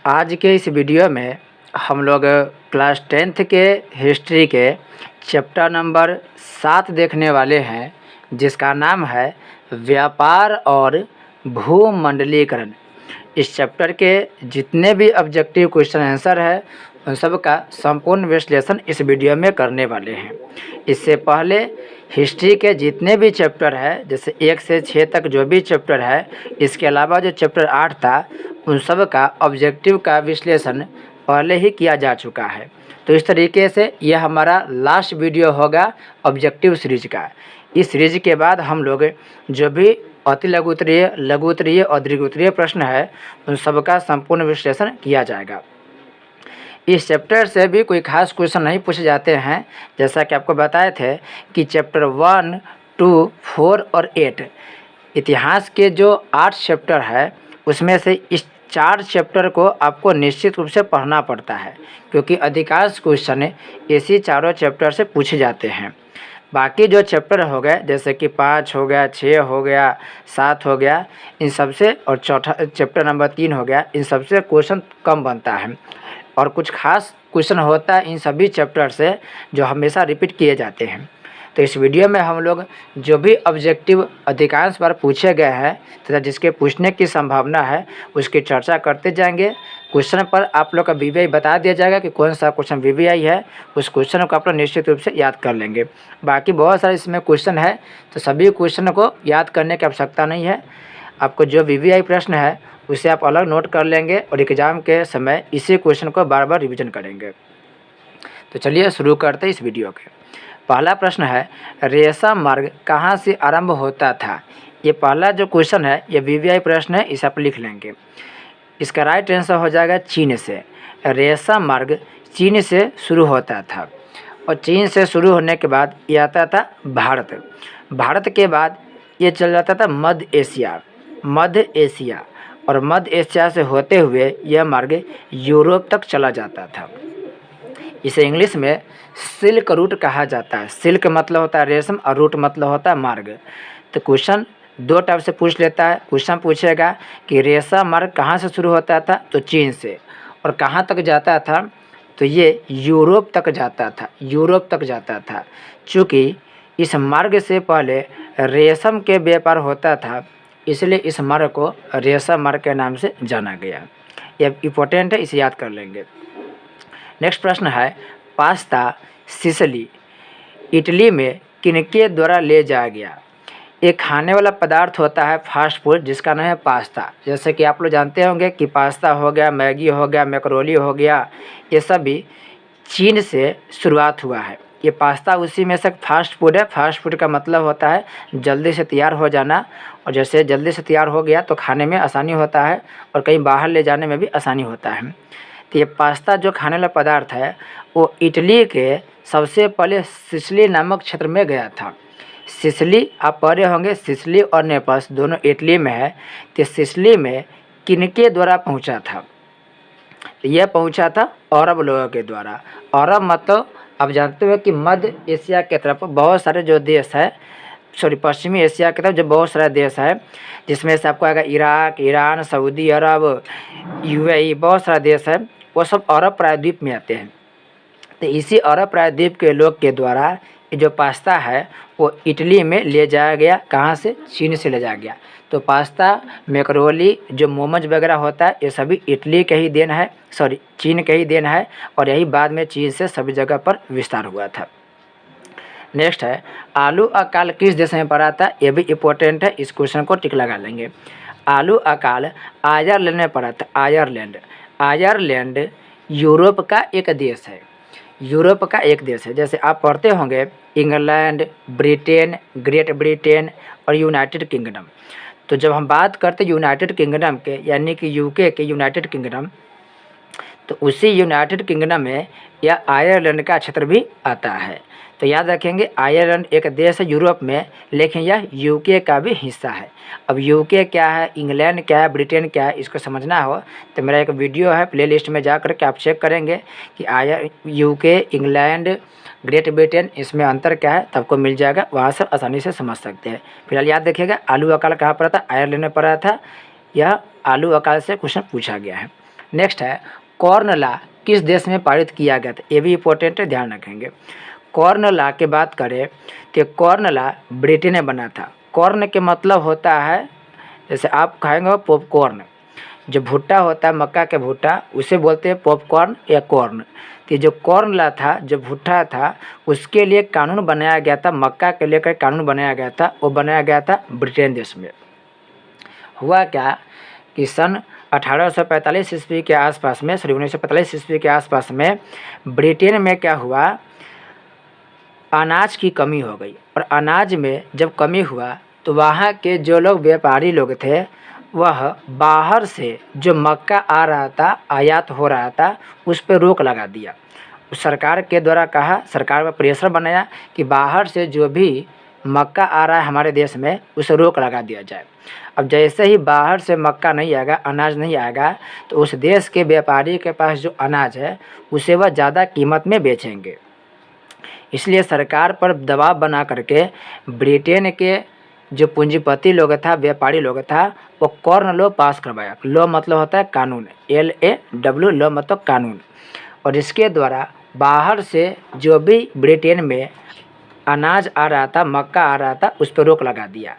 आज के इस वीडियो में हम लोग क्लास 10th के हिस्ट्री के चैप्टर नंबर 7 देखने वाले हैं, जिसका नाम है व्यापार और भूमंडलीकरण। इस चैप्टर के जितने भी ऑब्जेक्टिव क्वेश्चन आंसर है उन सब का संपूर्ण विश्लेषण इस वीडियो में करने वाले हैं। इससे पहले हिस्ट्री के जितने भी चैप्टर है, जैसे 1 से 6 तक जो भी चैप्टर है, इसके अलावा जो चैप्टर 8 था उन सब का ऑब्जेक्टिव का विश्लेषण पहले ही किया जा चुका है। तो इस तरीके से यह हमारा लास्ट वीडियो होगा ऑब्जेक्टिव सीरीज का। इस सीरीज के बाद हम लोग जो भी अति लघु उत्तरीय, लघु उत्तरीय और दीर्घ उत्तरीय प्रश्न है उन सब का संपूर्ण विश्लेषण किया जाएगा। इस चैप्टर से भी कोई खास क्वेश्चन नहीं पूछे जाते हैं, जैसा कि आपको बताए थे कि चैप्टर 1, 2, 4 और 8 इतिहास के जो 8 चैप्टर है उसमें से इस 4 चैप्टर को आपको निश्चित रूप से पढ़ना पड़ता है, क्योंकि अधिकांश क्वेश्चन इसी चारों चैप्टर से पूछे जाते हैं। बाकी जो चैप्टर हो गए, जैसे कि 5 हो गया, 6 हो गया, 7 हो गया, इन सबसे, और चौथा चैप्टर नंबर 3 हो गया, इन सबसे क्वेश्चन कम बनता है और कुछ खास क्वेश्चन होता है इन सभी चैप्टर से जो हमेशा रिपीट किए जाते हैं। तो इस वीडियो में हम लोग जो भी ऑब्जेक्टिव अधिकांश बार पूछे गए हैं तथा जिसके पूछने की संभावना है उसकी चर्चा करते जाएंगे। क्वेश्चन पर आप लोग का वीवीआई बता दिया जाएगा कि कौन सा क्वेश्चन वीवीआई है, उस क्वेश्चन को आप लोग निश्चित रूप से याद कर लेंगे। बाकी बहुत सारे इसमें क्वेश्चन है, तो सभी क्वेश्चन को याद करने की आवश्यकता नहीं है। आपको जो वीवीआई प्रश्न है उसे आप अलग नोट कर लेंगे और एग्ज़ाम के समय इसी क्वेश्चन को बार बार रिविजन करेंगे। तो चलिए शुरू करते हैं इस वीडियो के। पहला प्रश्न है, रेशम मार्ग कहाँ से आरंभ होता था? ये पहला जो क्वेश्चन है ये वीवीआई प्रश्न है, इसे आप लिख लेंगे। इसका राइट आंसर हो जाएगा चीन से। रेशम मार्ग चीन से शुरू होता था और चीन से शुरू होने के बाद ये आता था भारत। भारत के बाद ये चल जाता था मध्य एशिया और मध्य एशिया से होते हुए यह मार्ग यूरोप तक चला जाता था। इसे इंग्लिश में सिल्क रूट कहा जाता है। सिल्क मतलब होता है रेशम और रूट मतलब होता है मार्ग। तो क्वेश्चन दो टाइप से पूछ लेता है। क्वेश्चन पूछेगा कि रेशम मार्ग कहाँ से शुरू होता था, तो चीन से, और कहाँ तक जाता था, तो ये यूरोप तक जाता था। चूँकि इस मार्ग से पहले रेशम के व्यापार होता था, इसलिए इस मार्ग को रेशम मार्ग के नाम से जाना गया। यह इम्पोर्टेंट है, इसे याद कर लेंगे। नेक्स्ट प्रश्न है, पास्ता सिसिली इटली में किनके द्वारा ले जाया गया? एक खाने वाला पदार्थ होता है फास्ट फूड जिसका नाम है पास्ता। जैसे कि आप लोग जानते होंगे कि पास्ता हो गया, मैगी हो गया, मैकरोनी हो गया, ये सभी चीन से शुरुआत हुआ है। ये पास्ता उसी में से फास्ट फूड है। फास्ट फूड का मतलब होता है जल्दी से तैयार हो जाना, और जैसे जल्दी से तैयार हो गया तो खाने में आसानी होता है और कहीं बाहर ले जाने में भी आसानी होता है। तो ये पास्ता जो खाने वाला पदार्थ है वो इटली के सबसे पहले सिसिली नामक क्षेत्र में गया था। सिसिली आप पढ़े होंगे, सिसिली और नेपल्स दोनों इटली में है। तो सिसिली में किनके द्वारा पहुंचा था? तो यह पहुंचा था अरब लोगों के द्वारा। अरब मतलब आप जानते हो कि मध्य एशिया के तरफ बहुत सारे जो देश है, पश्चिमी एशिया की तरफ जो बहुत सारे देश है, जिसमें से आपको आएगा इराक, ईरान, सऊदी अरब, यूएई, बहुत सारा देश है, वो सब अरब प्रायद्वीप में आते हैं। तो इसी अरब प्रायद्वीप के लोग के द्वारा ये जो पास्ता है वो इटली में ले जाया गया। कहाँ से? चीन से ले जाया गया। तो पास्ता, मैकरोनी, जो मोमोज वगैरह होता है, ये सभी इटली के ही देन है, चीन के ही देन है, और यही बाद में चीन से सभी जगह पर विस्तार हुआ था। नेक्स्ट है, आलू अकाल किस देश में पड़ा था? ये भी इम्पोर्टेंट है, इस क्वेश्चन को टिक लगा लेंगे। आलू अकाल आयरलैंड में पड़ा था। आयरलैंड यूरोप का एक देश है। जैसे आप पढ़ते होंगे इंग्लैंड, ब्रिटेन, ग्रेट ब्रिटेन और यूनाइटेड किंगडम। तो जब हम बात करते हैं यूनाइटेड किंगडम के, यानी कि यूके के यूनाइटेड किंगडम, तो उसी यूनाइटेड किंगडम में यह आयरलैंड का क्षेत्र भी आता है। तो याद रखेंगे आयरलैंड एक देश है यूरोप में, लेकिन यह यूके का भी हिस्सा है। अब यूके क्या है, इंग्लैंड क्या है, ब्रिटेन क्या है, इसको समझना हो तो मेरा एक वीडियो है, प्लेलिस्ट में जा कर के आप चेक करेंगे कि यूके, इंग्लैंड, ग्रेट ब्रिटेन, इसमें अंतर क्या है, तब को मिल जाएगा, वहाँ से आसानी से समझ सकते हैं। फिलहाल याद रखिएगा आलू अकाल कहाँ पड़ा था? आयरलैंड में पड़ा था। यह आलू अकाल से क्वेश्चन पूछा गया है। नेक्स्ट है कॉर्न लॉ किस देश में पारित किया गया था, ये भी इंपॉर्टेंट है, ध्यान रखेंगे। कॉर्न लॉ की बात करें तो कॉर्न लॉ ब्रिटेन में बना था। कॉर्न के मतलब होता है, जैसे आप खाएंगे पॉपकॉर्न, जो भुट्टा होता है मक्का के भुट्टा उसे बोलते हैं पॉपकॉर्न या कॉर्न। तो जो कॉर्न लॉ था, जो भुट्टा था, उसके लिए कानून बनाया गया था, मक्का के लेकर कानून बनाया गया था, वो बनाया गया था ब्रिटेन देश में। हुआ क्या कि सन 1845 ईस्वी के आसपास में, 1945 ईस्वी के आसपास में ब्रिटेन में क्या हुआ, अनाज की कमी हो गई। और अनाज में जब कमी हुआ तो वहाँ के जो लोग व्यापारी लोग थे वह बाहर से जो मक्का आ रहा था, आयात हो रहा था, उस पर रोक लगा दिया। सरकार के द्वारा कहा, सरकार पर प्रेशर बनाया कि बाहर से जो भी मक्का आ रहा है हमारे देश में उसे रोक लगा दिया जाए। अब जैसे ही बाहर से मक्का नहीं आएगा, अनाज नहीं आएगा, तो उस देश के व्यापारी के पास जो अनाज है उसे वह ज़्यादा कीमत में बेचेंगे। इसलिए सरकार पर दबाव बना करके ब्रिटेन के जो पूंजीपति लोग था, व्यापारी लोग था, वो कॉर्न लॉ पास करवाया। लॉ मतलब होता है कानून, LAW, लॉ मतलब कानून। और इसके द्वारा बाहर से जो भी ब्रिटेन में अनाज आ रहा था, मक्का आ रहा था, उस पर रोक लगा दिया।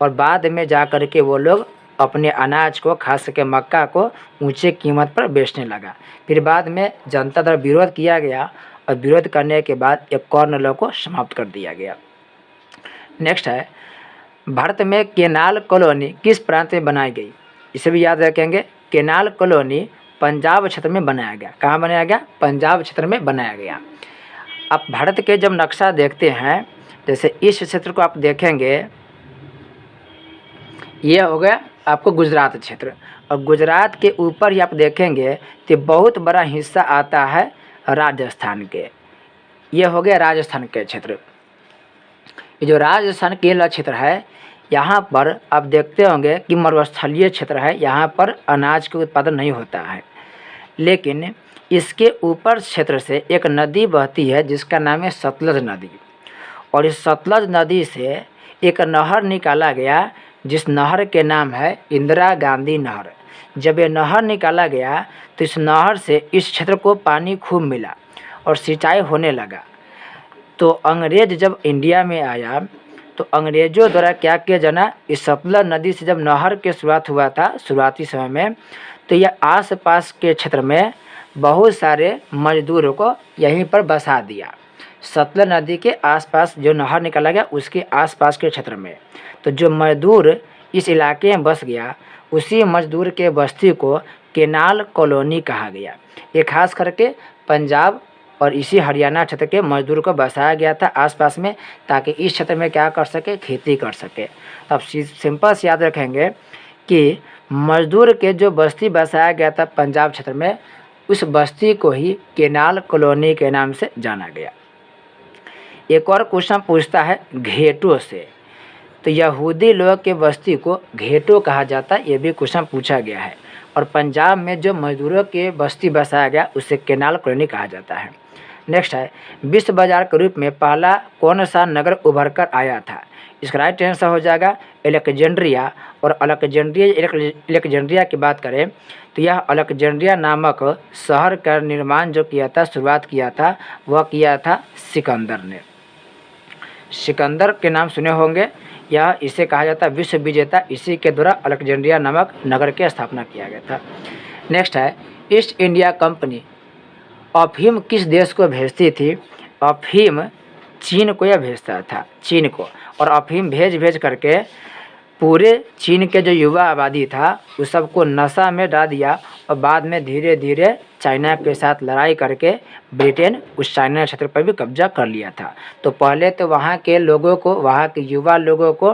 और बाद में जा कर के वो लोग अपने अनाज को, खास करके मक्का को, ऊंचे कीमत पर बेचने लगा। फिर बाद में जनता द्वारा विरोध किया गया और विरोध करने के बाद एक कॉर्न लॉ को समाप्त कर दिया गया। नेक्स्ट है भारत में केनाल कॉलोनी किस प्रांत में बनाई गई, इसे भी याद रखेंगे। केनाल कॉलोनी पंजाब क्षेत्र में बनाया गया। कहाँ बनाया गया? पंजाब क्षेत्र में बनाया गया। आप भारत के जब नक्शा देखते हैं, जैसे इस क्षेत्र को आप देखेंगे, ये हो गया आपको गुजरात क्षेत्र, और गुजरात के ऊपर ही आप देखेंगे तो बहुत बड़ा हिस्सा आता है राजस्थान के। ये हो गया राजस्थान के क्षेत्र। ये जो राजस्थान केरल क्षेत्र है, यहाँ पर आप देखते होंगे कि मरुस्थलीय क्षेत्र है, यहाँ पर अनाज का उत्पादन नहीं होता है। लेकिन इसके ऊपर क्षेत्र से एक नदी बहती है जिसका नाम है सतलज नदी। और इस सतलज नदी से एक नहर निकाला गया जिस नहर के नाम है इंदिरा गांधी नहर। जब ये नहर निकाला गया तो इस नहर से इस क्षेत्र को पानी खूब मिला और सिंचाई होने लगा। तो अंग्रेज जब इंडिया में आया तो अंग्रेज़ों द्वारा क्या किया जाना, इस सतलज नदी से जब नहर के शुरुआत हुआ था शुरुआती समय में, तो यह आसपास के क्षेत्र में बहुत सारे मजदूरों को यहीं पर बसा दिया। सतलज नदी के आसपास जो नहर निकाला गया उसके आसपास के क्षेत्र में, तो जो मजदूर इस इलाके में बस गया, उसी मजदूर के बस्ती को केनाल कॉलोनी कहा गया। ये खास करके पंजाब और इसी हरियाणा क्षेत्र के मजदूर को बसाया गया था आसपास में, ताकि इस क्षेत्र में क्या कर सके, खेती कर सके। तो आप सिंपल से याद रखेंगे कि मजदूर के जो बस्ती बसाया गया था पंजाब क्षेत्र में, उस बस्ती को ही केनाल कॉलोनी के नाम से जाना गया। एक और क्वेश्चन पूछता है घेटों से, तो यहूदी लोग के बस्ती को घेटो कहा जाता है, ये भी क्वेश्चन पूछा गया है। और पंजाब में जो मजदूरों के बस्ती बसाया गया उसे केनाल कॉलोनी कहा जाता है। नेक्स्ट है विश्व बाजार के रूप में पहला कौन सा नगर उभर कर आया था, इसका राइट आंसर हो जाएगा अलेक्जेंड्रिया। और अलेक्जेंड्रिया की बात करें तो यह अलेक्जेंड्रिया नामक शहर का निर्माण जो किया था, शुरुआत किया था, वह किया था सिकंदर ने। सिकंदर के नाम सुने होंगे, यह इसे कहा जाता है विश्व विजेता, इसी के द्वारा अलेक्जेंड्रिया नामक नगर की स्थापना किया गया था। नेक्स्ट है ईस्ट इंडिया कंपनी अफीम किस देश को भेजती थी? अफीम चीन को यह भेजता था, चीन को। और अफीम भेज करके पूरे चीन के जो युवा आबादी था उस सबको नशा में डाल दिया, और बाद में धीरे धीरे चाइना के साथ लड़ाई करके ब्रिटेन उस चाइना क्षेत्र पर भी कब्जा कर लिया था। तो पहले तो वहाँ के लोगों को, वहाँ के युवा लोगों को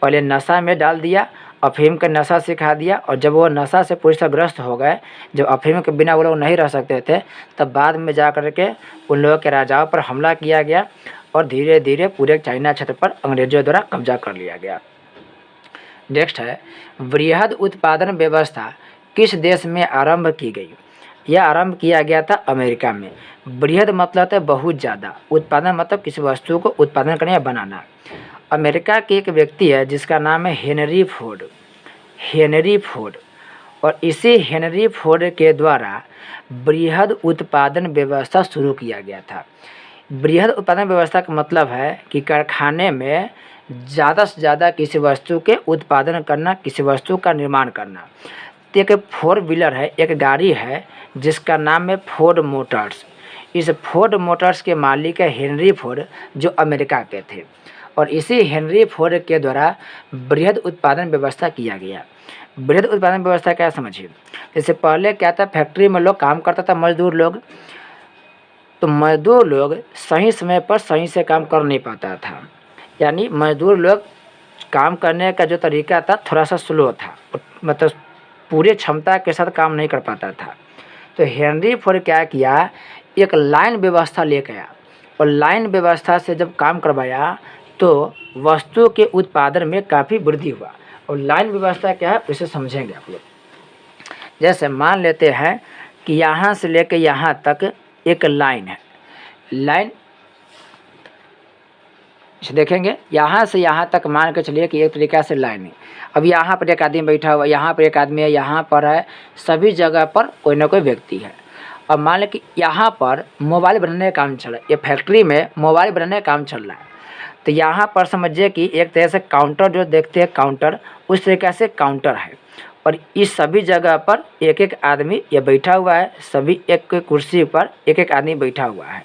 पहले नशा में डाल दिया, अफीम का नशा सिखा दिया, और जब वो नशा से पूरी तरह ग्रस्त हो गए, जब अफीम के बिना वो लोग नहीं रह सकते थे, तब बाद में जा कर के उन लोगों के राजाओं पर हमला किया गया और धीरे धीरे पूरे चाइना क्षेत्र पर अंग्रेजों द्वारा कब्जा कर लिया गया। नेक्स्ट है वृहद उत्पादन व्यवस्था किस देश में आरंभ की गई? यह आरंभ किया गया था अमेरिका में। वृहद मतलब है बहुत ज़्यादा, उत्पादन मतलब किसी वस्तु को उत्पादन करना या बनाना। अमेरिका के एक व्यक्ति है जिसका नाम है हेनरी फोर्ड। हेनरी फोर्ड, और इसी हेनरी फोर्ड के द्वारा बृहद उत्पादन व्यवस्था शुरू किया गया था। बृहद उत्पादन व्यवस्था का मतलब है कि कारखाने में ज़्यादा से ज़्यादा किसी वस्तु के उत्पादन करना, किसी वस्तु का निर्माण करना। तो एक फोर व्हीलर है, एक गाड़ी है जिसका नाम है फोर्ड मोटर्स। इस फोर्ड मोटर्स के मालिक है हेनरी फोर्ड, जो अमेरिका के थे। और इसी हेनरी फोर्ड के द्वारा बृहद उत्पादन व्यवस्था किया गया। बृहद उत्पादन व्यवस्था क्या समझिए, जैसे पहले क्या था, फैक्ट्री में लोग काम करता था, मजदूर लोग, तो मजदूर लोग सही समय पर सही से काम कर नहीं पाता था। यानी मजदूर लोग काम करने का जो तरीका था थोड़ा सा स्लो था, मतलब पूरे क्षमता के साथ काम नहीं कर पाता था। तो हेनरी फोर्ड क्या किया, एक लाइन व्यवस्था लेकर आया, और लाइन व्यवस्था से जब काम करवाया तो वस्तु के उत्पादन में काफ़ी वृद्धि हुआ। और लाइन व्यवस्था क्या है उसे समझेंगे आप लोग। जैसे मान लेते हैं कि यहाँ से लेकर यहाँ तक एक लाइन है, लाइन देखेंगे, यहाँ से यहाँ तक मान के चलिए कि एक तरीका से लाइन है। अब यहाँ पर एक आदमी बैठा हुआ, यहाँ पर एक आदमी है, यहाँ पर है, सभी जगह पर कोई ना कोई व्यक्ति है। अब मान लें कि यहाँ पर मोबाइल बनाने का काम चल रहा है, ये फैक्ट्री में मोबाइल बनाने का काम चल रहा है। तो यहाँ पर समझिए कि एक तरह से काउंटर जो देखते हैं काउंटर, उस तरीक़े से काउंटर है। और इस सभी जगह पर एक एक आदमी ये बैठा हुआ है, सभी एक कुर्सी पर एक एक आदमी बैठा हुआ है।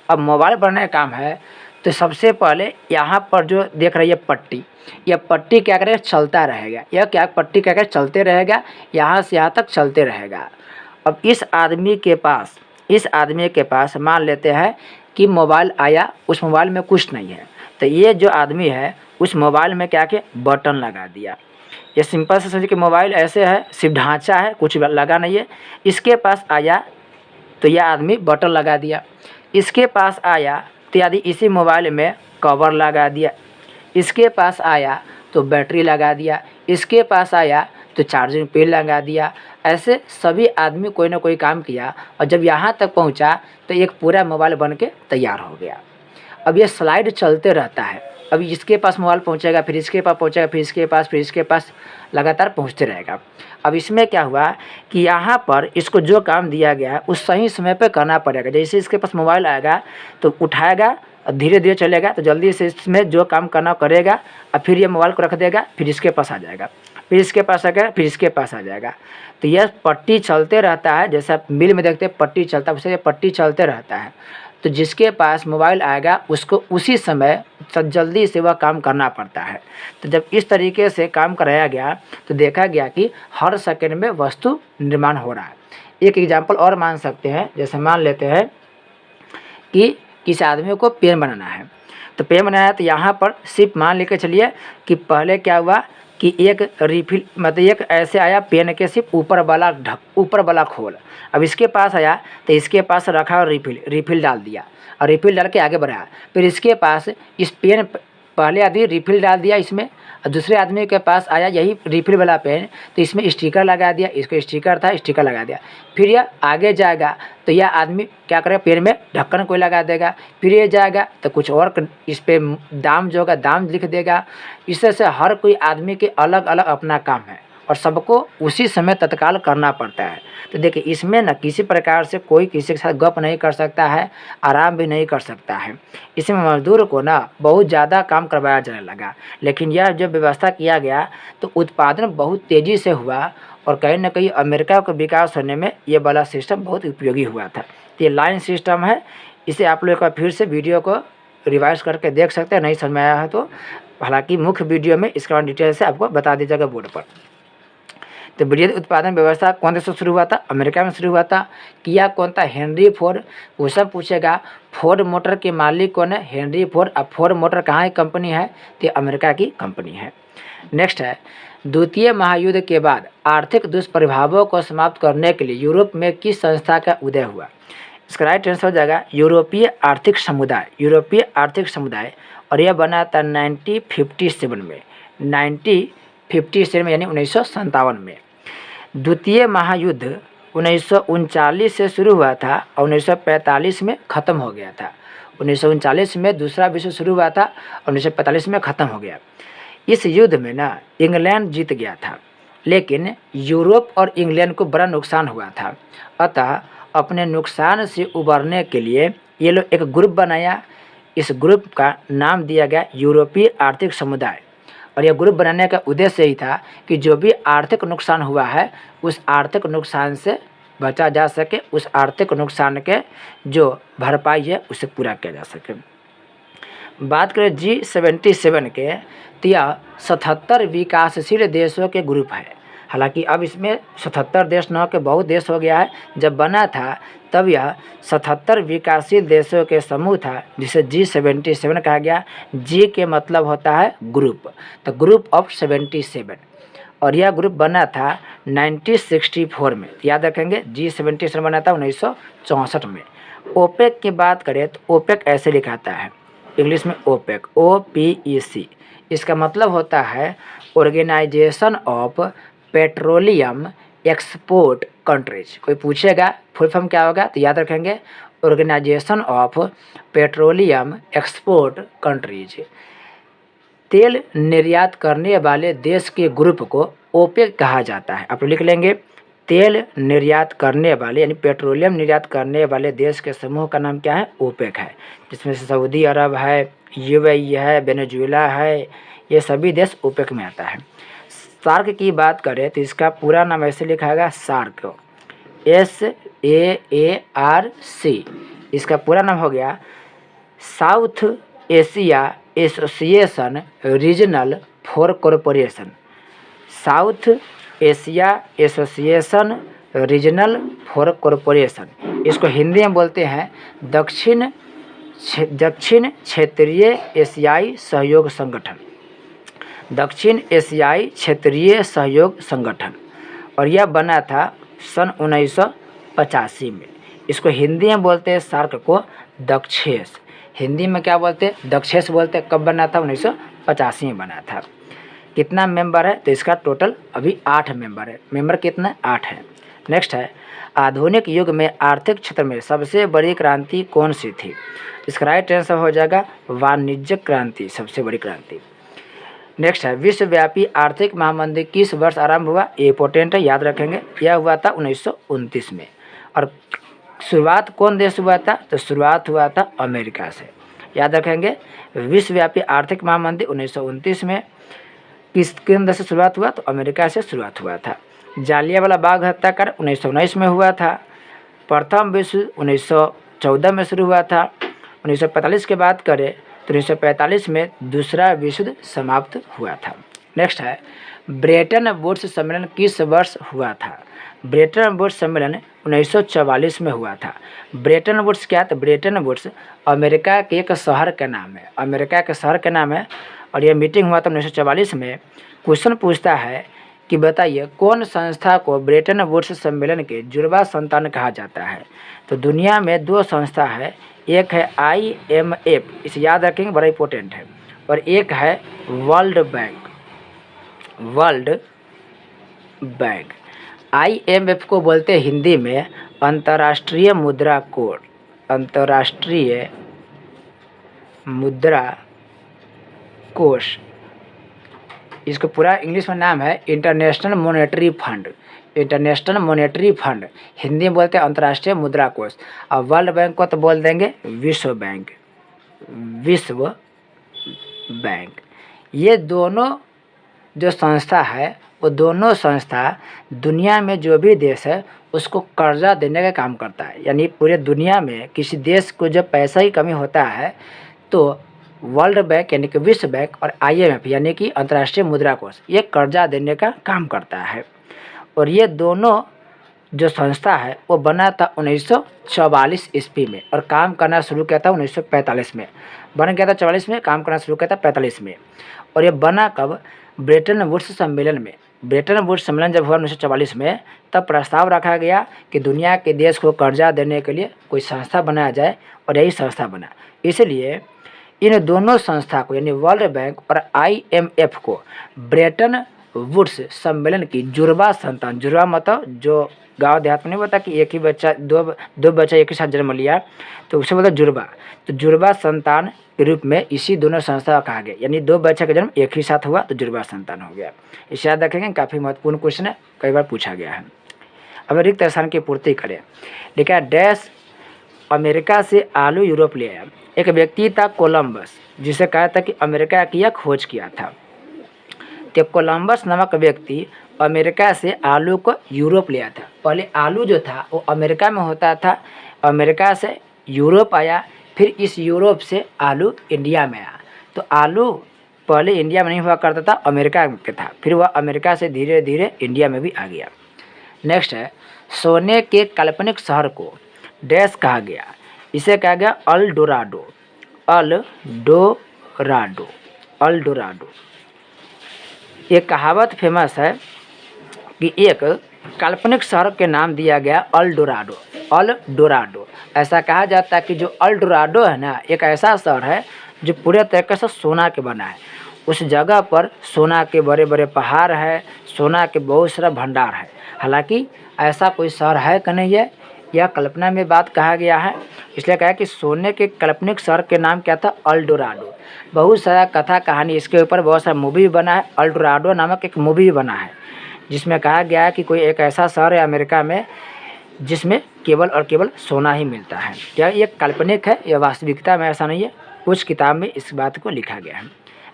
अब मोबाइल बनाने का काम है, तो सबसे पहले यहाँ पर जो देख रही है पट्टी, यह पट्टी क्या करेगा, चलता रहेगा। यह क्या पट्टी क्या करेगा, चलते रहेगा, यहाँ से यहाँ तक चलते रहेगा। अब इस आदमी के पास मान लेते हैं कि मोबाइल आया, उस मोबाइल में कुछ नहीं है, तो ये जो आदमी है उस मोबाइल में क्या के बटन लगा दिया। ये सिंपल से समझिए कि मोबाइल ऐसे है, सिर्फ ढांचा है, कुछ लगा नहीं है। इसके पास आया तो यह आदमी बटन लगा दिया, इसके पास आया तो यदि इसी मोबाइल में कवर लगा दिया, इसके पास आया तो बैटरी लगा दिया, इसके पास आया तो चार्जिंग पिन लगा दिया। ऐसे सभी आदमी कोई ना कोई काम किया, और जब यहाँ तक पहुँचा तो एक पूरा मोबाइल बन के तैयार हो गया। अब ये स्लाइड चलते रहता है, अब इसके पास मोबाइल पहुँचेगा, फिर इसके पास पहुँचेगा, फिर इसके पास लगातार पहुँचते रहेगा। अब इसमें क्या हुआ कि यहाँ पर इसको जो काम दिया गया है उस सही समय पे करना पड़ेगा। जैसे इसके पास मोबाइल आएगा तो उठाएगा और धीरे धीरे चलेगा, तो जल्दी से इसमें जो काम करना करेगा, और फिर ये मोबाइल को रख देगा, फिर इसके पास आ जाएगा, फिर इसके पास आ गया, फिर इसके पास आ जाएगा। तो यह पट्टी चलते रहता है, जैसे आप मिल में देखते हैं पट्टी चलता है, वैसे ये पट्टी चलते रहता है। तो जिसके पास मोबाइल आएगा उसको उसी समय जल्दी से वह काम करना पड़ता है। तो जब इस तरीके से काम कराया गया तो देखा गया कि हर सेकंड में वस्तु निर्माण हो रहा है। एक एग्जांपल और मान सकते हैं, जैसे मान लेते हैं कि किसी आदमी को पेन बनाना है, तो पेन बनाया है, तो यहाँ पर सिर्फ मान लेकर चलिए कि पहले क्या हुआ कि एक रिफिल, मतलब एक ऐसे आया पेन के सिर्फ ऊपर वाला खोल। अब इसके पास आया तो इसके पास रखा और रिफिल डाल दिया, और रिफिल डाल के आगे बढ़ाया। फिर इसके पास इस पेन, पहले आदमी रिफिल डाल दिया इसमें, और दूसरे आदमी के पास आया यही रिफिल वाला पेन, तो इसमें स्टिकर लगा दिया, इसको स्टिकर था, स्टिकर लगा दिया। फिर यह आगे जाएगा तो यह आदमी क्या करेगा, पेन में ढक्कन कोई लगा देगा। फिर ये जाएगा तो कुछ और इस पर दाम जो होगा दाम लिख देगा। इस तरह से हर कोई आदमी के अलग अलग अपना काम है, और सबको उसी समय तत्काल करना पड़ता है। तो देखिए इसमें न किसी प्रकार से कोई किसी के साथ गप नहीं कर सकता है, आराम भी नहीं कर सकता है। इसमें मजदूर को ना बहुत ज़्यादा काम करवाया जाने लगा। लेकिन यह जब व्यवस्था किया गया तो उत्पादन बहुत तेज़ी से हुआ, और कहीं ना कहीं अमेरिका को विकास होने में ये वाला सिस्टम बहुत उपयोगी हुआ था। ये लाइन सिस्टम है, इसे आप लोग का फिर से वीडियो को रिवाइज करके देख सकते हैं, नहीं समझ में आया है तो। हालांकि मुख्य वीडियो में इसका डिटेल से आपको बता दीजिएगा बोर्ड पर। तो बृहद उत्पादन व्यवस्था कौन देश से शुरू हुआ था, अमेरिका में शुरू हुआ था। किया कौन था, हेनरी फोर्ड। वो सब पूछेगा फोर्ड मोटर के मालिक कौन है, हेनरी फोर्ड। अब फोर्ड मोटर कहाँ की कंपनी है, तो अमेरिका की कंपनी है। नेक्स्ट है, द्वितीय महायुद्ध के बाद आर्थिक दुष्प्रभावों को समाप्त करने के लिए यूरोप में किस संस्था का उदय हुआ। इसका राइट आंसर हो जाएगा यूरोपीय आर्थिक समुदाय। यूरोपीय आर्थिक समुदाय, और यह बना था 1957 में, 1957 में यानी 1957 में। द्वितीय महायुद्ध 1939 से शुरू हुआ था और 1945 में ख़त्म हो गया था। 1939 में दूसरा विश्व शुरू हुआ था और 1945 में ख़त्म हो गया। इस युद्ध में ना इंग्लैंड जीत गया था, लेकिन यूरोप और इंग्लैंड को बड़ा नुकसान हुआ था। अतः अपने नुकसान से उबरने के लिए ये लोग एक ग्रुप बनाया। इस ग्रुप का नाम दिया गया यूरोपीय आर्थिक समुदाय। और यह ग्रुप बनाने का उद्देश्य यही था कि जो भी आर्थिक नुकसान हुआ है उस आर्थिक नुकसान से बचा जा सके, उस आर्थिक नुकसान के जो भरपाई है उसे पूरा किया जा सके। बात करें G77 के, तो यह 77 विकासशील देशों के ग्रुप है। हालांकि अब इसमें 77 देश न के बहुत देश हो गया है। जब बना था तब यह 77 विकासशील देशों के समूह था, जिसे G77 कहा गया। G के मतलब होता है ग्रुप, तो ग्रुप ऑफ 77। और यह ग्रुप बना था 1964 में। याद रखेंगे, G77 बना था 1964 में। ओपेक की बात करें तो ओपेक ऐसे लिखाता है इंग्लिश में, ओपेक, OPEC। इसका मतलब होता है organisation of petroleum export countries. कोई पूछेगा फुल फॉर्म क्या होगा, तो याद रखेंगे organisation of petroleum export countries. तेल निर्यात करने वाले देश के ग्रुप को ओपेक कहा जाता है। आप लिख लेंगे, तेल निर्यात करने वाले यानी पेट्रोलियम निर्यात करने वाले देश के समूह का नाम क्या है, ओपेक है। जिसमें से सऊदी अरब है, UAE है, वेनेजुएला है, ये सभी देश ओपेक में आता है। सार्क की बात करें तो इसका पूरा नाम ऐसे लिखा गया, सार्क, SAARC। इसका पूरा नाम हो गया south Asia association regional for corporation. South Asia association regional for corporation. इसको हिंदी में बोलते हैं दक्षिण क्षेत्रीय एशियाई सहयोग संगठन, दक्षिण एशियाई क्षेत्रीय सहयोग संगठन। और यह बना था सन 1985 में। इसको हिंदी में बोलते हैं सार्क को दक्षेस। हिंदी में क्या बोलते हैं, दक्षेस बोलते हैं। कब बना था, 1985 में बना था। कितना मेंबर है, तो इसका टोटल अभी 8 मेंबर है। मेंबर कितना, 8 है। नेक्स्ट है, आधुनिक युग में आर्थिक क्षेत्र में सबसे बड़ी क्रांति कौन सी थी। इसका राइट आंसर हो जाएगा वाणिज्यिक क्रांति, सबसे बड़ी क्रांति। नेक्स्ट है, विश्वव्यापी आर्थिक महामंदी किस वर्ष आरंभ हुआ। ये इंपॉर्टेंट है, याद रखेंगे। यह हुआ था 1929 में। और शुरुआत कौन देश हुआ था, तो शुरुआत हुआ था अमेरिका से। याद रखेंगे, विश्वव्यापी आर्थिक महामंदी 1929 में किस केंद्र से शुरुआत हुआ, तो अमेरिका से शुरुआत हुआ था। जालियांवाला बाग हत्याकांड 1919 में हुआ था। प्रथम विश्व 1914 में शुरू हुआ था। 1945 की बात करें तो 1945 में दूसरा विश्व युद्ध समाप्त हुआ था। नेक्स्ट है, ब्रेटन वुड्स सम्मेलन किस वर्ष हुआ था। ब्रेटन वुड्स सम्मेलन 1944 में हुआ था। ब्रेटन वुड्स क्या, तो ब्रेटन वुड्स अमेरिका के एक शहर का नाम है, अमेरिका के शहर का नाम है। और यह मीटिंग हुआ था 1944 में। क्वेश्चन पूछता है कि बताइए कौन संस्था को ब्रेटन वुड्स सम्मेलन के जुड़वा संतान कहा जाता है। तो दुनिया में 2 संस्था है, एक है IMF, इसे याद रखेंगे, बड़ा इंपॉर्टेंट है। और एक है world bank, world bank. IMF को बोलते हैं हिंदी में अंतर्राष्ट्रीय मुद्रा कोष, अंतर्राष्ट्रीय मुद्रा कोष। इसको पूरा इंग्लिश में नाम है international monetary fund, international monetary fund. Hindi में बोलते हैं अंतर्राष्ट्रीय मुद्रा कोष। और वर्ल्ड बैंक को तो बोल देंगे विश्व बैंक, विश्व बैंक। ये दोनों जो संस्था है वो दोनों संस्था दुनिया में जो भी देश है उसको कर्जा देने का काम करता है। यानी पूरे दुनिया में किसी देश को जब पैसा की कमी होता है तो वर्ल्ड बैंक यानी कि विश्व बैंक और IMF यानी कि अंतर्राष्ट्रीय मुद्रा कोष ये कर्जा देने का काम करता है। और ये दोनों जो संस्था है वो बना था 1944 ईस्वी में और काम करना शुरू किया था 1945 में। बन गया था 44 में, काम करना शुरू किया था 45 में। और ये बना कब, ब्रेटन वुड्स सम्मेलन में। ब्रेटन वुड्स सम्मेलन जब हुआ 1944 में तब प्रस्ताव रखा गया कि दुनिया के देश को कर्जा देने के लिए कोई संस्था बनाया जाए और यही संस्था बना। इसलिए इन दोनों संस्था को यानी वर्ल्ड बैंक और IMF को ब्रेटन वुड्स सम्मेलन की जुड़वा संतान, जुड़वा मतलब जो गांव देहात में नहीं होता कि एक ही बच्चा दो बच्चा एक ही साथ जन्म लिया, तो उसे बोलता जुड़वा। तो जुड़वा संतान के रूप में इसी दोनों संस्था कहा गया, यानी दो बच्चे का जन्म एक ही साथ हुआ तो जुड़वा संतान हो गया। इसे याद रखेंगे, काफ़ी महत्वपूर्ण क्वेश्चन है, कई बार पूछा गया है। अब रिक्त स्थान की पूर्ति करें। लिखा डैश अमेरिका से आलू यूरोप ले आया। एक व्यक्ति था कोलंबस, जिसे कहा था कि अमेरिका की यह खोज किया था। तो कोलंबस नामक व्यक्ति अमेरिका से आलू को यूरोप ले आया था। पहले आलू जो था वो अमेरिका में होता था, अमेरिका से यूरोप आया, फिर इस यूरोप से आलू इंडिया में आया। तो आलू पहले इंडिया में नहीं हुआ करता था, अमेरिका में था, फिर वह अमेरिका से धीरे धीरे इंडिया में भी आ गया। नेक्स्ट है सोने के काल्पनिक शहर को डैश कहा गया। इसे कहा गया अल डोराडो। अल डोराडो, अल डोराडो। एक कहावत फेमस है कि एक काल्पनिक शहर के नाम दिया गया अल डोराडो। अल डोराडो, ऐसा कहा जाता है कि जो अल डोराडो है ना, एक ऐसा शहर है जो पूरे तरीके से सोना के बना है। उस जगह पर सोना के बड़े बड़े पहाड़ है, सोना के बहुत सारा भंडार है। हालांकि ऐसा कोई शहर है कि नहीं है, यह कल्पना में बात कहा गया है, इसलिए कहा कि सोने के काल्पनिक शहर के नाम क्या था, अल डोराडो। बहुत सारा कथा कहानी इसके ऊपर, बहुत सारा मूवी भी बना है। अल डोराडो नामक एक मूवी भी बना है जिसमें कहा गया है कि कोई एक ऐसा शहर है अमेरिका में जिसमें केवल और केवल सोना ही मिलता है। क्या ये काल्पनिक है, यह वास्तविकता में ऐसा नहीं है, कुछ किताब में इस बात को लिखा गया है।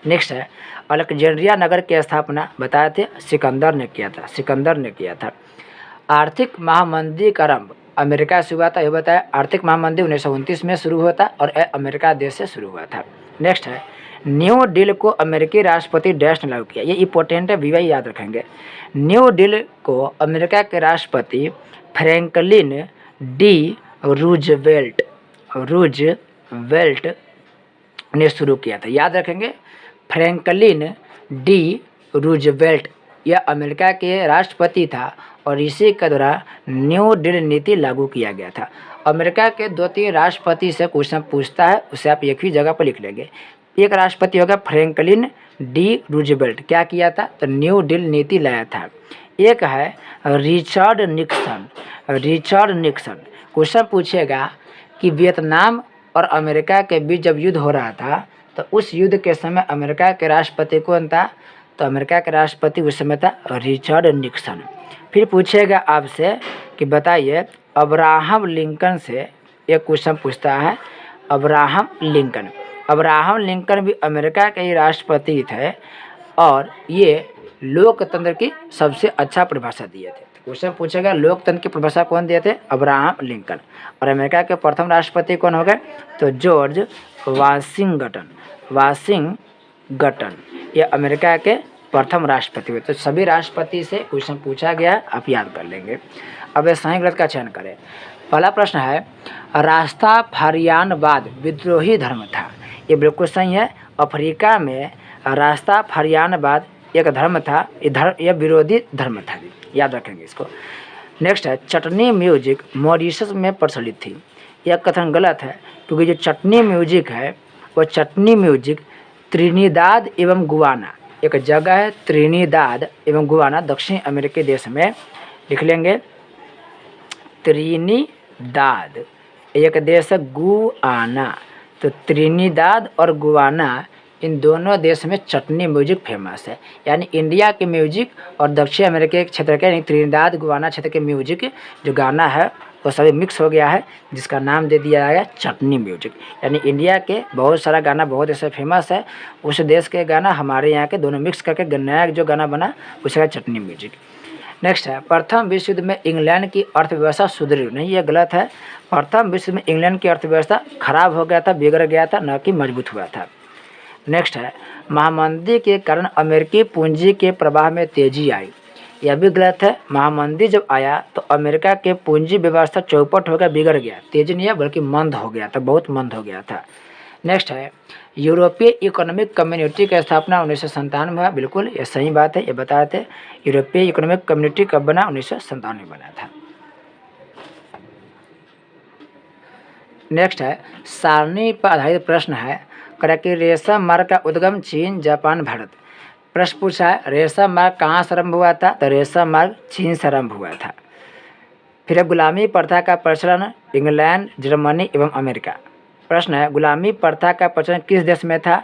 नेक्स्ट है अलेक्जेंड्रिया नगर की स्थापना बताए थे सिकंदर ने किया था, सिकंदर ने किया था। आर्थिक महामंदी का आरंभ अमेरिका से हुआ था, यह बताया। आर्थिक महामंदी 1929 में शुरू हुआ था और अमेरिका देश से शुरू हुआ था। नेक्स्ट है न्यू डील को अमेरिकी राष्ट्रपति डैश ने लागू किया। ये इंपॉर्टेंट है, वीवाई याद रखेंगे। न्यू डील को अमेरिका के राष्ट्रपति फ्रैंकलिन डी रूजवेल्ट ने शुरू किया था। याद रखेंगे, फ्रैंकलिन डी रूजवेल्ट यह अमेरिका के राष्ट्रपति था और इसी के द्वारा न्यू डील नीति लागू किया गया था। अमेरिका के 2-3 राष्ट्रपति से क्वेश्चन पूछता है, उसे आप एक ही जगह पर लिख लेंगे। एक राष्ट्रपति होगा फ्रैंकलिन डी रूजवेल्ट, क्या किया था, तो न्यू डील नीति लाया था। एक है Richard Nixon. Richard Nixon question पूछेगा कि वियतनाम और अमेरिका के बीच जब युद्ध हो रहा था तो उस युद्ध के समय अमेरिका के राष्ट्रपति कौन था, तो अमेरिका के राष्ट्रपति उस समय था रिचर्ड निक्सन। फिर पूछेगा आपसे कि बताइए अब्राहम लिंकन से एक क्वेश्चन पूछता है। अब्राहम लिंकन, अब्राहम लिंकन भी अमेरिका के ही राष्ट्रपति थे और ये लोकतंत्र की सबसे अच्छा परिभाषा दिए थे। क्वेश्चन पूछेगा लोकतंत्र की परिभाषा कौन दिए थे, अब्राहम लिंकन। और अमेरिका के प्रथम राष्ट्रपति कौन हो गए, तो जॉर्ज वाशिंगटन। वाशिंगटन ये अमेरिका के प्रथम राष्ट्रपति हुए। तो सभी राष्ट्रपति से क्वेश्चन पूछा गया, आप याद कर लेंगे। अब सही गलत का चयन करें। पहला प्रश्न है रास्ताफारियानवाद विद्रोही धर्म था। ये बिल्कुल सही है। अफ्रीका में रास्ताफारियानवाद एक धर्म था, यह विरोधी धर्म था, याद रखेंगे इसको। नेक्स्ट है चटनी म्यूजिक मॉरिशस में प्रचलित थी। यह कथन गलत है, क्योंकि जो चटनी म्यूजिक है वो चटनी म्यूजिक त्रिनिदाद एवं गुआना, एक जगह है त्रिनिदाद एवं गुआना दक्षिण अमेरिकी देश में, लिख लेंगे त्रिनिदाद, एक देश है गुआना। तो त्रिनिदाद और गुआना इन दोनों देश में चटनी म्यूजिक फेमस है। यानी इंडिया के म्यूजिक और दक्षिण अमेरिका के क्षेत्र के त्रिनिदाद गुआना क्षेत्र के म्यूजिक जो गाना है वो सभी मिक्स हो गया है, जिसका नाम दे दिया गया चटनी म्यूजिक। यानी इंडिया के बहुत सारा गाना बहुत ऐसा फेमस है, उस देश के गाना हमारे यहाँ के दोनों मिक्स करके नया जो गाना बना उसका चटनी म्यूजिक। नेक्स्ट है प्रथम विश्व युद्ध में इंग्लैंड की अर्थव्यवस्था सुदृढ़ नहीं, ये गलत है। प्रथम विश्व में इंग्लैंड की अर्थव्यवस्था खराब हो गया था, बिगड़ गया था, न कि मजबूत हुआ था। नेक्स्ट है महामंदी के कारण अमेरिकी पूंजी के प्रवाह में तेजी आई। यह भी गलत है। महामंदी जब आया तो अमेरिका के पूंजी व्यवस्था चौपट हो गया, बिगड़ गया, तेज नहीं है बल्कि मंद हो गया था, बहुत मंद हो गया था। नेक्स्ट है यूरोपीय इकोनॉमिक कम्युनिटी की स्थापना 1997 में हुआ। बिल्कुल ये सही बात है, ये बताए थे। यूरोपीय इकोनॉमिक कम्युनिटी कब बना, 1997 में बना था। नेक्स्ट है सारणी पर आधारित प्रश्न है। करा कि रेशम मार्ग का उद्गम चीन, जापान, भारत। प्रश्न पूछा है रेशम मार्ग कहाँ से आरंभ हुआ था, तो रेशम मार्ग चीन से आरंभ हुआ था। फिर है गुलामी प्रथा का प्रचलन इंग्लैंड, जर्मनी एवं अमेरिका। प्रश्न है गुलामी प्रथा का प्रचलन किस देश में था,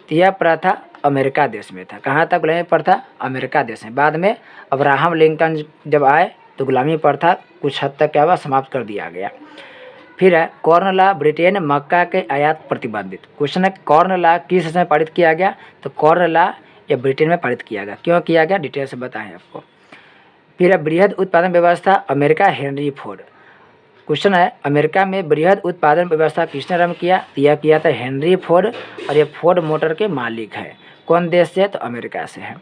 तो यह प्रथा अमेरिका देश में था। कहाँ था गुलामी प्रथा, अमेरिका देश में। बाद में अब्राहम लिंकन जब आए तो गुलामी प्रथा कुछ हद तक क्या हुआ, समाप्त कर दिया गया। फिर है कॉर्न लॉ ब्रिटेन मक्का के आयात प्रतिबंधित। क्वेश्चन है कॉर्न लॉ किस देश में पारित किया गया, तो कॉर्न लॉ ये ब्रिटेन में पारित किया गया। क्यों किया गया डिटेल से बताएं आपको। फिर है बृहद उत्पादन व्यवस्था अमेरिका हेनरी फोर्ड। क्वेश्चन है अमेरिका में बृहद उत्पादन व्यवस्था किसने आरंभ किया, तो यह किया था हेनरी फोर्ड, और ये फोर्ड मोटर के मालिक है। कौन देश से, तो अमेरिका से है।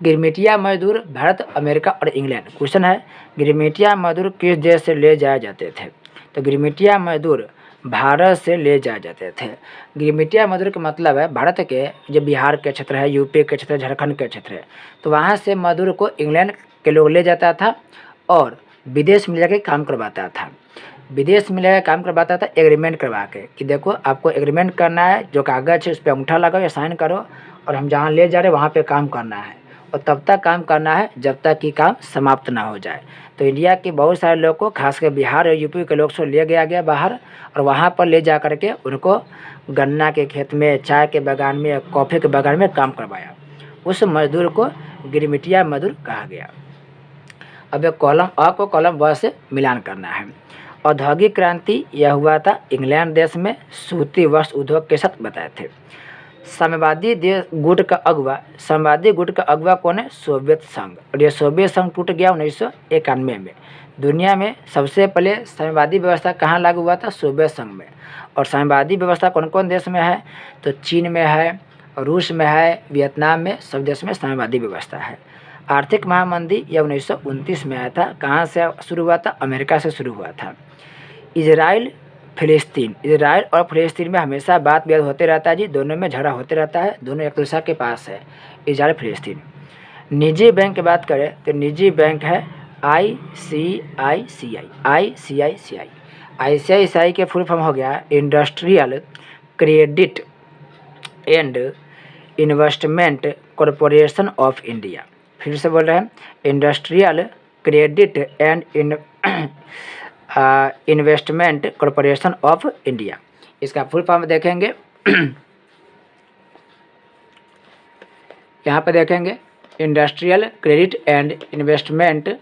गिरमिटिया मजदूर भारत, अमेरिका और इंग्लैंड। क्वेश्चन है गिरमिटिया मजदूर किस देश से ले जाए जाते थे, तो गिरमिटिया मजदूर भारत से ले जाए जाते थे। गिरमिटिया मजदूर का मतलब है भारत के जो बिहार के क्षेत्र है, यूपी के क्षेत्र, झारखंड के क्षेत्र है, तो वहाँ से मजदूर को इंग्लैंड के लोग ले जाता था और विदेश में जाके काम करवाता था। विदेश में जाकर काम करवाता था एग्रीमेंट करवा के कि देखो आपको एग्रीमेंट करना है, जो कागज़ है उस पर अंगूठा लगाओ या साइन करो, और हम जहाँ ले जा रहे हैं वहाँ पे काम करना है, और तब तक काम करना है जब तक कि काम समाप्त ना हो जाए। तो इंडिया के बहुत सारे लोग को, खासकर बिहार और यूपी के लोग से ले गया बाहर, और वहाँ पर ले जा कर के उनको गन्ना के खेत में, चाय के बागान में, कॉफ़ी के बागान में काम करवाया। उस मजदूर को गिरमिटिया मजदूर कहा गया। अब एक कॉलम अ को कॉलम ब से मिलान करना है। औद्योगिक क्रांति यह हुआ था इंग्लैंड देश में सूती वस्त्र उद्योग के साथ बताए थे। साम्यवादी गुट का अगुवा कौन है, सोवियत संघ, और ये सोवियत संघ टूट गया 1991 में। दुनिया में सबसे पहले साम्यवादी व्यवस्था कहाँ लागू हुआ था, सोवियत संघ में। और साम्यवादी व्यवस्था कौन कौन देश में है, तो चीन में है, रूस में है, वियतनाम में, सब देश में साम्यवादी व्यवस्था है। आर्थिक महामंदी यह 1929 में आया था। कहाँ से शुरू हुआ था, अमेरिका से शुरू हुआ था। इजराइल और फ़लस्तीन में हमेशा बात विवाद होते रहता है जी, दोनों में झगड़ा होते रहता है, दोनों एक दूसरे के पास है, इजराइल फ़लस्तीन। निजी बैंक की बात करें तो निजी बैंक है ICICI के फुल फॉर्म हो गया industrial credit and investment corporation of India. फिर से बोल रहे हैं industrial credit and investment corporation of India. इसका फुल फॉर्म देखेंगे यहाँ पे देखेंगे industrial credit and investment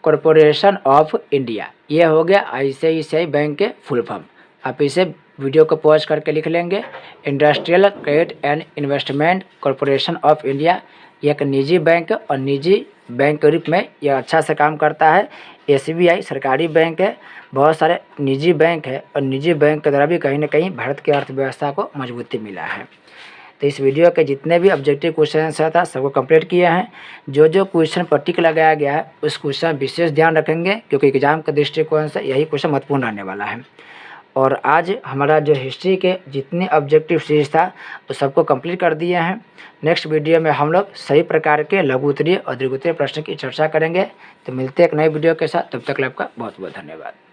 corporation of India, ये हो गया ICICI बैंक के फुल फॉर्म। आप इसे वीडियो को पॉज करके लिख लेंगे। Industrial credit and investment corporation of India यह एक निजी बैंक है, और निजी बैंक के रूप में यह अच्छा से काम करता है। SBI सरकारी बैंक है, बहुत सारे निजी बैंक है, और निजी बैंक के द्वारा भी कहीं ना कहीं भारत की अर्थव्यवस्था को मजबूती मिला है। तो इस वीडियो के जितने भी ऑब्जेक्टिव क्वेश्चन था सबको कंप्लीट किए हैं। जो जो क्वेश्चन पर टिक लगाया गया है उस क्वेश्चन विशेष ध्यान रखेंगे, क्योंकि एग्जाम के दृष्टिकोण से यही क्वेश्चन महत्वपूर्ण रहने वाला है। और आज हमारा जो हिस्ट्री के जितने ऑब्जेक्टिव सीरीज था वो सबको कंप्लीट कर दिए हैं। नेक्स्ट वीडियो में हम लोग सही प्रकार के लघु उत्तरीय और दीर्घ उत्तरीय प्रश्न की चर्चा करेंगे। तो मिलते हैं एक नए वीडियो के साथ, तब तक आपका बहुत बहुत धन्यवाद।